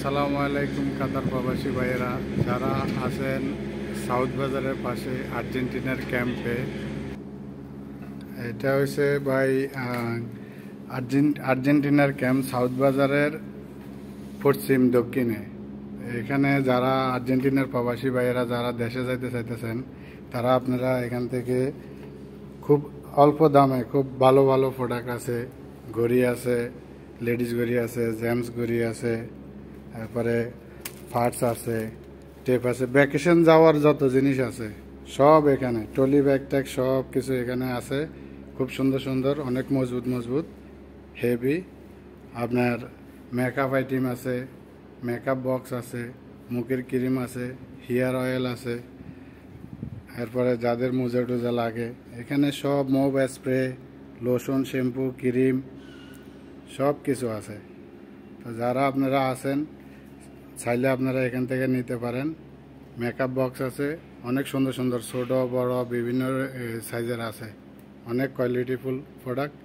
আসসালামু আলাইকুম কাতার প্রবাসী ভাইয়েরা যারা আছেন সাউথ বাজারের পাশে আর্জেন্টিনার ক্যাম্পে। এটা হচ্ছে ভাই আর্জেন্টিনার ক্যাম্প সাউথ বাজারের পশ্চিম দক্ষিণে। এখানে যারা আর্জেন্টিনার প্রবাসী ভাইয়েরা যারা দেশে যাইতে চাইতেছেন তারা আপনারা এখান থেকে খুব অল্প দামে খুব ভালো ভালো প্রোডাক্ট আছে। ঘড়ি আছে, লেডিস ঘড়ি আছে, জেমস ঘড়ি আছে, তারপরে ফার্টস আছে, টেপ আছে, ভ্যাকেশন যাওয়ার যত জিনিস আছে সব এখানে, ট্রলি ব্যাগ ট্যাগ সব কিছু এখানে আছে। খুব সুন্দর সুন্দর, অনেক মজবুত মজবুত হেভি। আপনার মেকআপ আইটেম আছে, মেকআপ বক্স আছে, মুখের ক্রিম আছে, হেয়ার অয়েল আছে, এরপরে যাদের মোজা টোজা লাগে এখানে সব move spray, lotion, shampoo, cream সব কিছু আছে। তো যারা আপনারা আছেন চাইলে আপনারা এখান থেকে নিতে পারেন। মেকআপ বক্স আছে, অনেক সুন্দর সুন্দর ছোট বড় বিভিন্ন সাইজের আছে, অনেক কোয়ালিটিফুল প্রোডাক্ট।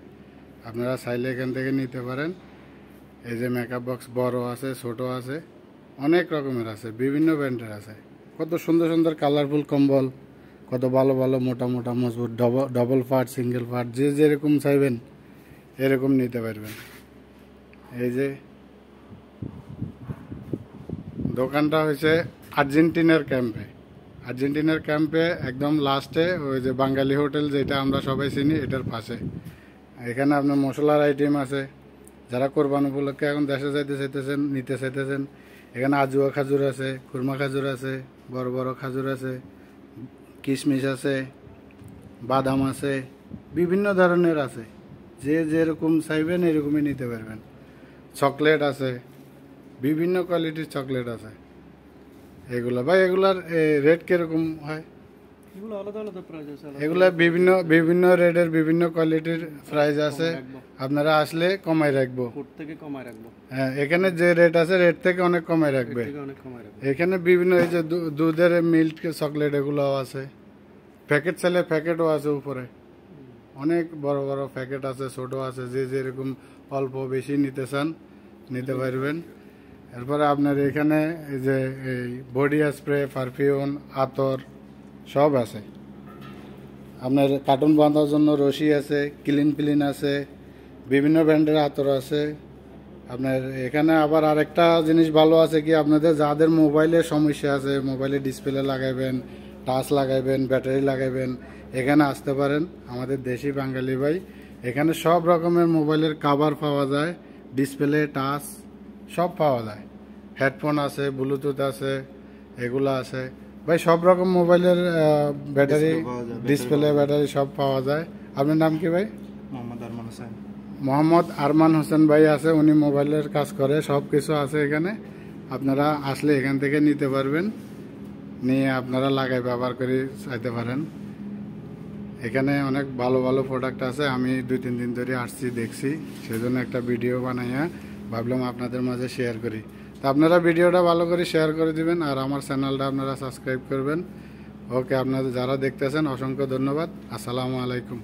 আপনারা চাইলে এখান থেকে নিতে পারেন। এই যে মেকআপ বক্স বড় আছে, ছোট আছে, অনেক রকমের আছে, বিভিন্ন ব্র্যান্ডের আছে। কত সুন্দর সুন্দর কালারফুল কম্বল, কত ভালো ভালো মোটা মোটা মজবুত ডবল পার্ট, সিঙ্গেল পার্ট, যে যেরকম চাইবেন এরকম নিতে পারবেন। এই যে দোকানটা হয়েছে আর্জেন্টিনার ক্যাম্পে। আর্জেন্টিনার ক্যাম্পে একদম লাস্টে ওই যে বাঙালি হোটেল যেটা আমরা সবাই চিনি এটার পাশে। এখানে আপনার মশলার আইটেম আছে। যারা কোরবান উপলক্ষে এখন দেশে যাইতে চাইতেছেন, নিতে চাইতেছেন, এখানে আজুয়া খাজুর আছে, খুরমা খাজুর আছে, বড় বড় খাজুর আছে, কিশমিশ আছে, বাদাম আছে, বিভিন্ন ধরনের আছে। যে যেরকম চাইবেন এরকমই নিতে পারবেন। চকলেট আছে, বিভিন্ন কোয়ালিটির চকলেট আছে। এগুলা ভাই, এগুলার রেট কিরকম হয়? এগুলা বিভিন্ন বিভিন্ন রেটের বিভিন্ন কোয়ালিটির প্রাইস আছে। আপনারা আসলে কমাই রাখবো। হ্যাঁ, এখানে যে রেট আছে রেট থেকে অনেক কমাই রাখবে। এখানে বিভিন্ন এই যে দুধের মিল্ক চকলেট এগুলোও আছে। প্যাকেট চাইলে প্যাকেটও আছে উপরে, অনেক বড় বড় প্যাকেট আছে, ছোট আছে। যে যেরকম অল্প বেশি নিতে চান নিতে পারবেন। এরপরে আপনার এখানে এই যে এই বডি স্প্রে, পারফিউম, আতর সব আছে। আপনার কার্টুন বাঁধার জন্য রশি আছে, ক্লিন আছে, বিভিন্ন ব্র্যান্ডের আতর আছে। আপনার এখানে আবার আরেকটা জিনিস ভালো আছে কি, আপনাদের যাদের মোবাইলের সমস্যা আছে, মোবাইলে ডিসপ্লে লাগাইবেন, টাচ লাগাইবেন, ব্যাটারি লাগাইবেন, এখানে আসতে পারেন। আমাদের দেশি বাঙালি ভাই, এখানে সব রকমের মোবাইলের কভার পাওয়া যায়, ডিসপ্লে, টাচ সব পাওয়া যায়। হেডফোন আছে, ব্লুটুথ আছে, এগুলো আছে ভাই। সব রকম মোবাইলের ব্যাটারি, ডিসপ্লে, ব্যাটারি সব পাওয়া যায়। আপনার নাম কি ভাই? মোহাম্মদ আরমান হোসেন ভাই আছে, উনি মোবাইলের কাজ করে। সব কিছু আছে এখানে। আপনারা আসলে এখান থেকে নিতে পারবেন, নিয়ে আপনারা লাগাই ব্যবহার করে চাইতে পারেন। এখানে অনেক ভালো ভালো প্রোডাক্ট আছে। আমি 2-3 দিন ধরে আসছি, দেখছি, সেজন্য একটা ভিডিও বানাইয়া ভাবলাম আপনাদের মাঝে শেয়ার করি। তো আপনারা ভিডিওটা ভালো করে শেয়ার করে দিবেন, আর আমার চ্যানেলটা আপনারা সাবস্ক্রাইব করবেন। ওকে, আপনাদের যারা দেখতেছেন অসংখ্য ধন্যবাদ। আসসালামু আলাইকুম।